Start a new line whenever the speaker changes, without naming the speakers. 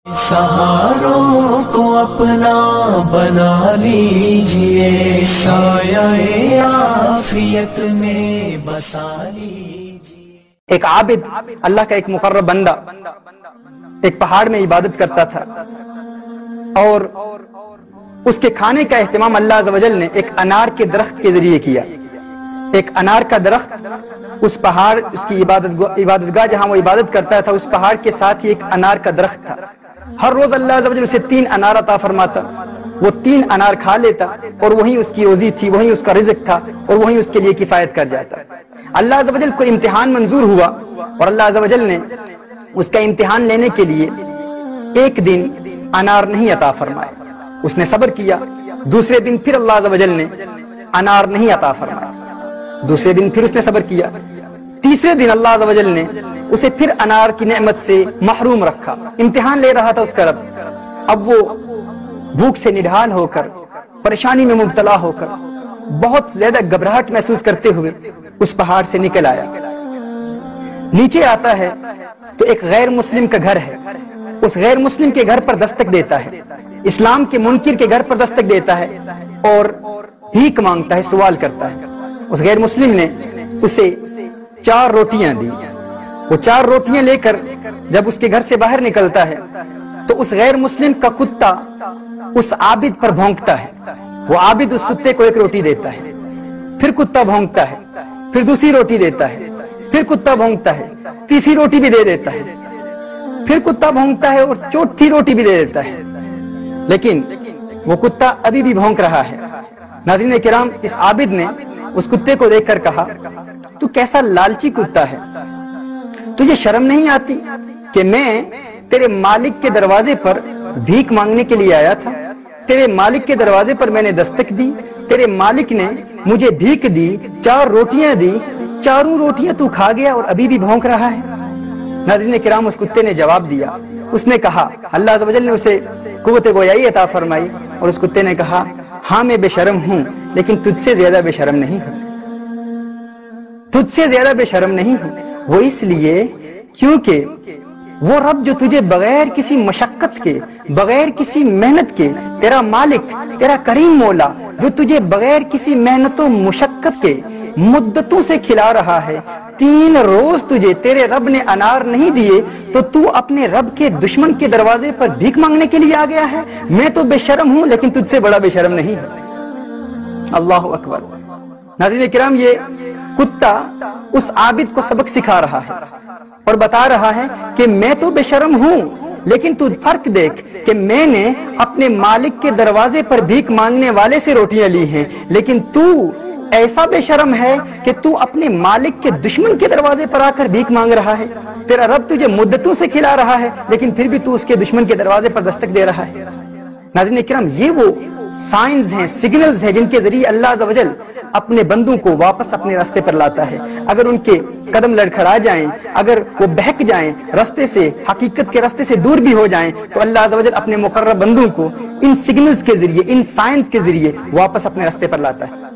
सहारों को अपना बना लीजिए, साया आफियत में बसा लीजिए।
एक आबिद, अल्लाह का एक मुकर्रब बंदा एक पहाड़ में इबादत करता था और उसके खाने का एहतमाम अल्लाह अज़्ज़ व जल ने एक अनार के दरख्त के जरिए किया। एक अनार का दरख्त उस पहाड़, उसकी इबादतगाह जहां वो इबादत करता था, उस पहाड़ के साथ ही एक अनार का दरख्त था। हर रोज अल्लाह अज़्ज़ व जल उसे 3 अनार अता फरमाता, वो 3 अनार खा लेता और वही उसकी रोजी थी, वही उसका रिज़्क़ था और वही उसके लिए किफायत कर जाता। अल्लाह अज़्ज़ व जल को इम्तिहान मंजूर हुआ और अल्लाह अज़्ज़ व जल ने उसका इम्तिहान लेने के लिए एक दिन अनार नहीं अता फरमाया। उसने सब्र किया। दूसरे दिन फिर अल्लाह अज़्ज़ व जल ने अनार नहीं अता फरमाया। दूसरे दिन फिर उसने सब्र किया। तीसरे दिन अल्लाह अज़्ज़ व जल ने उसे फिर अनार की नेमत से महरूम रखा। इम्तिहान ले रहा था उसका रब। अब वो भूख से निढाल होकर, परेशानी में मुब्तला होकर, बहुत ज्यादा घबराहट महसूस करते हुए उस पहाड़ से निकल आया। नीचे आता है तो एक गैर मुस्लिम का घर है। उस गैर मुस्लिम के घर पर दस्तक देता है, इस्लाम के मुनकिर के घर पर दस्तक देता है और भीख मांगता है, सवाल करता है। उस गैर मुस्लिम ने उसे 4 रोटियां दी। वो 4 रोटियां लेकर जब उसके घर से बाहर निकलता है तो उस गैर मुस्लिम का कुत्ता उस आबिद पर भौंकता है। वो आबिद उस कुत्ते को 1 रोटी देता है, फिर कुत्ता भौंकता है, फिर दूसरी रोटी देता है, फिर कुत्ता भौंकता है, तीसरी रोटी भी दे देता है, फिर कुत्ता भौंकता है और चौथी रोटी भी दे देता है। लेकिन वो कुत्ता अभी भी भौंक रहा है। नाज़रीन किराम, इस आबिद ने उस कुत्ते को देखकर कहा, तू कैसा लालची कुत्ता है, तुझे शर्म नहीं आती कि मैं तेरे मालिक के दरवाजे पर भीख मांगने के लिए आया था, तेरे मालिक के दरवाजे पर मैंने दस्तक दी, तेरे मालिक ने मुझे भीख दी, 4 रोटियां दी, चारों रोटियां तू खा गया और अभी भी भौंक रहा है। नाज़रीन किराम, उस कुत्ते ने जवाब दिया। उसने कहा, अल्लाह अज़्ज़ व जल ने उसे कुव्वत गोयाई अता फरमाई और उस कुत्ते ने कहा, हाँ मैं बेशर्म हूं लेकिन तुझसे ज्यादा बेशर्म नहीं हूं, तुझसे ज्यादा बेशर्म नहीं हूं। वो इसलिए क्योंकि वो रब जो तुझे बगैर किसी मशक्कत के, बगैर किसी मेहनत के, तेरा मालिक, तेरा करीम मौला जो तुझे बगैर किसी मेहनतों मुशक्कत के मुद्दतों से खिला रहा है, 3 रोज तुझे तेरे रब ने अनार नहीं दिए तो तू अपने रब के दुश्मन के दरवाजे पर भीख मांगने के लिए आ गया है। मैं तो बेशर्म हूं लेकिन तुझसे बड़ा बेशर्म नहीं है। अल्लाहु अकबर। नाज़रीन किराम, ये कुत्ता उस आबिद को सबक सिखा रहा है और बता रहा है कि मैं तो बेशर्म हूं लेकिन तू फर्क देख कि मैंने अपने मालिक के दरवाजे पर भीख मांगने वाले से रोटियां ली हैं, लेकिन तू ऐसा बेशर्म है कि तू अपने मालिक के दुश्मन के दरवाजे पर आकर भीख मांग रहा है। तेरा रब तुझे मुद्दतों से खिला रहा है लेकिन फिर भी तू उसके दुश्मन के दरवाजे पर दस्तक दे रहा है। नाज़रीन किराम, ये वो साइंस हैं, सिग्नल्स हैं जिनके जरिए अल्लाह अज़्ज़ व जल अपने बंदों को वापस अपने रास्ते पर लाता है। अगर उनके कदम लड़खड़ा जाएं, अगर वो बहक जाएं, रास्ते से, हकीकत के रास्ते से दूर भी हो जाएं, तो अल्लाह अज़्ज़ व जल अपने मुकर्रब बंदों को इन सिग्नल्स के जरिए, इन साइंस के जरिए वापस अपने रास्ते पर लाता है।